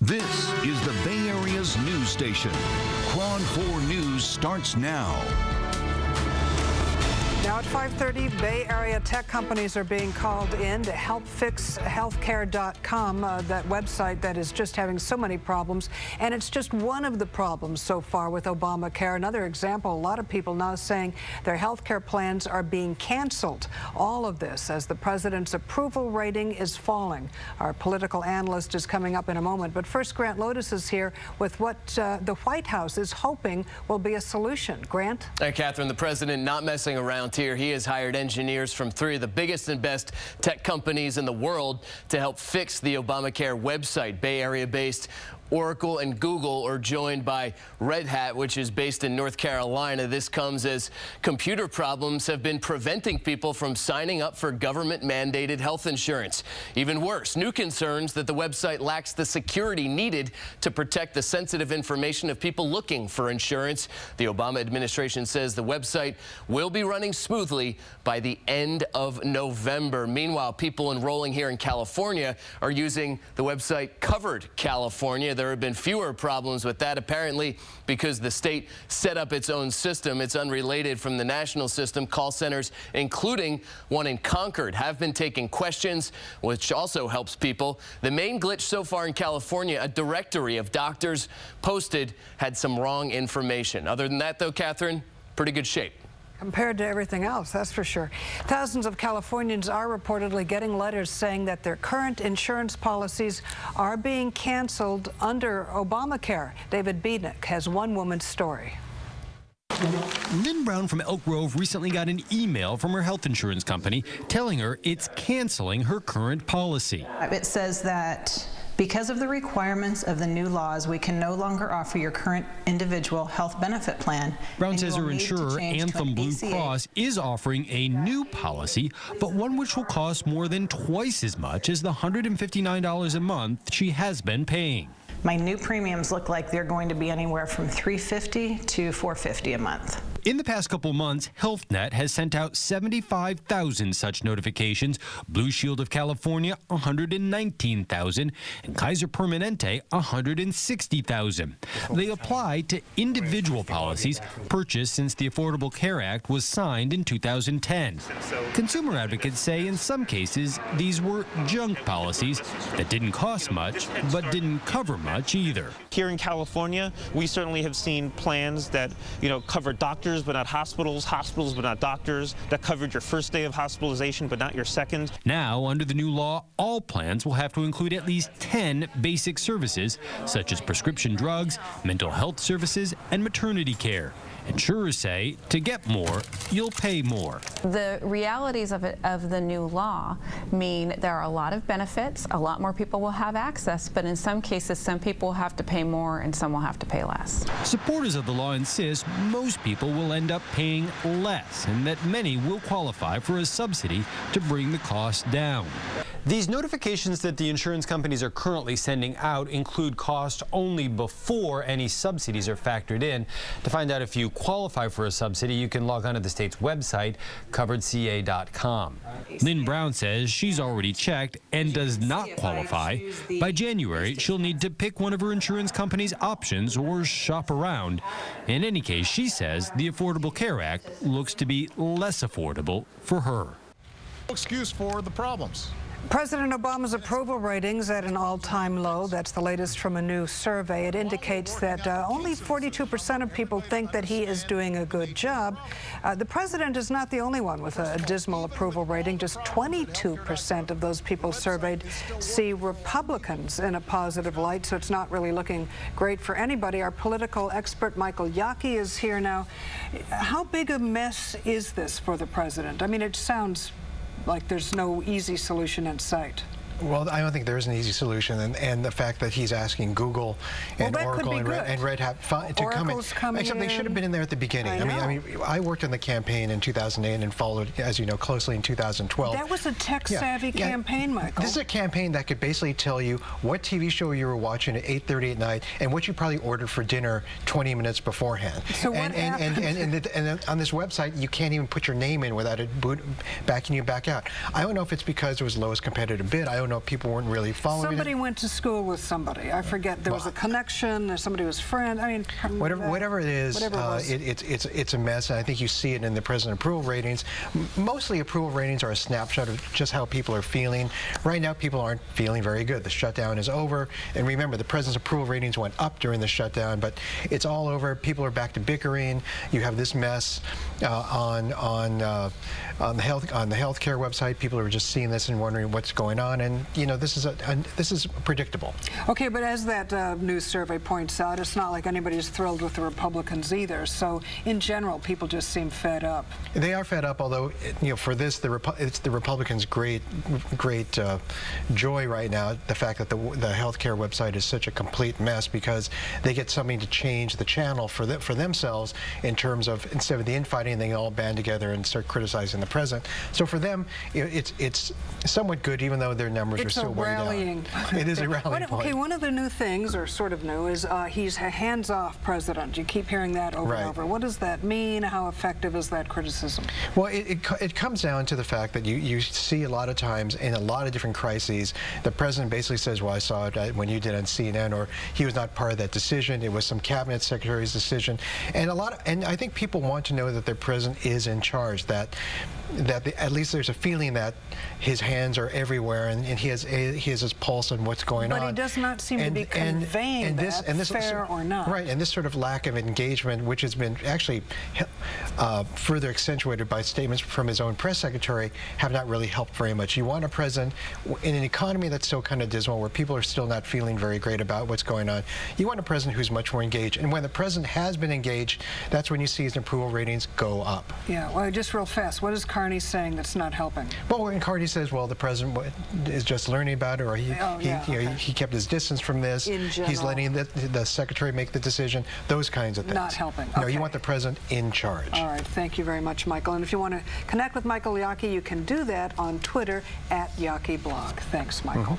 This is the Bay Area's news station. KRON-4 News starts now. Now at 5:30, Bay Area tech companies are being called in to help fix healthcare.com, that website that is just having so many problems. And it's just one of the problems so far with Obamacare. Another example, a lot of people now saying their healthcare plans are being canceled. All of this as the president's approval rating is falling. Our political analyst is coming up in a moment. But first, Grant Lotus is here with what the White House is hoping will be a solution. Grant? Hey, Catherine, the president not messing around here. He has hired engineers from 3 of the biggest and best tech companies in the world to help fix the Obamacare website. Bay Area-based Oracle and Google are joined by Red Hat, which is based in North Carolina. This comes as computer problems have been preventing people from signing up for government-mandated health insurance. Even worse, new concerns that the website lacks the security needed to protect the sensitive information of people looking for insurance. The Obama administration says the website will be running smoothly by the end of November. Meanwhile, people enrolling here in California are using the website Covered California. There have been fewer problems with that, apparently because the state set up its own system. It's unrelated from the national system. Call centers, including one in Concord, have been taking questions, which also helps people. The main glitch so far in California, a directory of doctors posted had some wrong information. Other than that, though, Catherine, pretty good shape. Compared to everything else, that's for sure. Thousands of Californians are reportedly getting letters saying that their current insurance policies are being canceled under Obamacare. David Biednick has one woman's story. Lynn Brown from Elk Grove recently got an email from her health insurance company telling her it's canceling her current policy. It says that because of the requirements of the new laws, we can no longer offer your current individual health benefit plan. Brown says her insurer, Anthem Blue Cross, is offering a new policy, but one which will cost more than twice as much as the $159 a month she has been paying. My new premiums look like they're going to be anywhere from $350 to $450 a month. In the past couple months, HealthNet has sent out 75,000 such notifications, Blue Shield of California 119,000, and Kaiser Permanente 160,000. They apply to individual policies purchased since the Affordable Care Act was signed in 2010. Consumer advocates say in some cases these were junk policies that didn't cost much but didn't cover much either. Here in California, we certainly have seen plans that, cover doctors but not hospitals, hospitals but not doctors, that covered your first day of hospitalization but not your second. Now, under the new law, all plans will have to include at least 10 basic services, such as prescription drugs, mental health services, and maternity care. Insurers say to get more, you'll pay more. The realities of the new law mean there are a lot of benefits, a lot more people will have access, but in some cases, some people will have to pay more and some will have to pay less. Supporters of the law insist most people will end up paying less and that many will qualify for a subsidy to bring the cost down. These notifications that the insurance companies are currently sending out include cost only before any subsidies are factored in. To find out if you qualify for a subsidy, you can log on to the state's website, coveredca.com. Lynn Brown says she's already checked and does not qualify. By January, she'll need to pick one of her insurance company's options or shop around. In any case, she says the Affordable Care Act looks to be less affordable for her. No excuse for the problems. President Obama's approval ratings at an all-time low. That's the latest from a new survey. It indicates that only 42% of people think that he is doing a good job. The president is not the only one with a dismal approval rating. Just 22% of those people surveyed see Republicans in a positive light, so it's not really looking great for anybody. Our political expert, Michael Yaki, is here now. How big a mess is this for the president? I mean, it sounds like there's no easy solution in sight. Well, I don't think there is an easy solution, and the fact that he's asking Google and Oracle and Red Hat to come in, except they should have been in there at the beginning. I mean, I worked in the campaign in 2008 and followed, as you know, closely in 2012. That was a tech-savvy campaign, Michael. This is a campaign that could basically tell you what TV show you were watching at 8:30 at night and what you probably ordered for dinner 20 minutes beforehand. So what happened? And on this website, you can't even put your name in without it backing you back out. I don't know if it's because it was the lowest competitive bid. I don't don't know. People weren't really following Somebody went to school with somebody. I forget. There was a connection. Somebody was friend. I mean, whatever it is, it's a mess. And I think you see it in the president approval ratings. Mostly approval ratings are a snapshot of just how people are feeling. Right now, people aren't feeling very good. The shutdown is over. And remember, the president's approval ratings went up during the shutdown, but it's all over. People are back to bickering. You have this mess on the healthcare website. People are just seeing this and wondering what's going on. And you know, this is predictable. Okay, but as that news survey points out, it's not like anybody's thrilled with the Republicans either. So in general, people just seem fed up. They are fed up, although you know, for this, it's the Republicans' great joy right now, the fact that the healthcare website is such a complete mess, because they get something to change the channel for themselves in terms of, instead of the infighting, they all band together and start criticizing the president. So for them, it's somewhat good, even though their numbers are still way down. It is a rallying point. Okay, one of the new things, or sort of new, is he's a hands-off president. You keep hearing that over and over. What does that mean? How effective is that criticism? Well, it comes down to the fact that you see a lot of times in a lot of different crises, the president basically says, well, I saw it when you did on CNN, or he was not part of that decision. It was some cabinet secretary's decision. And I think people want to know that their president is in charge, that at least there's a feeling that his hands are everywhere, and he has his pulse on what's going on. But he does not seem to be conveying that, fair or not. Right, and this sort of lack of engagement, which has been actually further accentuated by statements from his own press secretary, have not really helped very much. You want a president in an economy that's still kind of dismal, where people are still not feeling very great about what's going on. You want a president who's much more engaged, and when the president has been engaged, that's when you see his approval ratings go up. Yeah, well, just real fast, what is Carney saying that's not helping? Well, when Carney says, well, the president is just learning about it, or he kept his distance from this, he's letting the secretary make the decision, those kinds of things. Not helping. No, you want the president in charge. All right, thank you very much, Michael. And if you want to connect with Michael Yaki, you can do that on Twitter @YakiBlog. Thanks, Michael.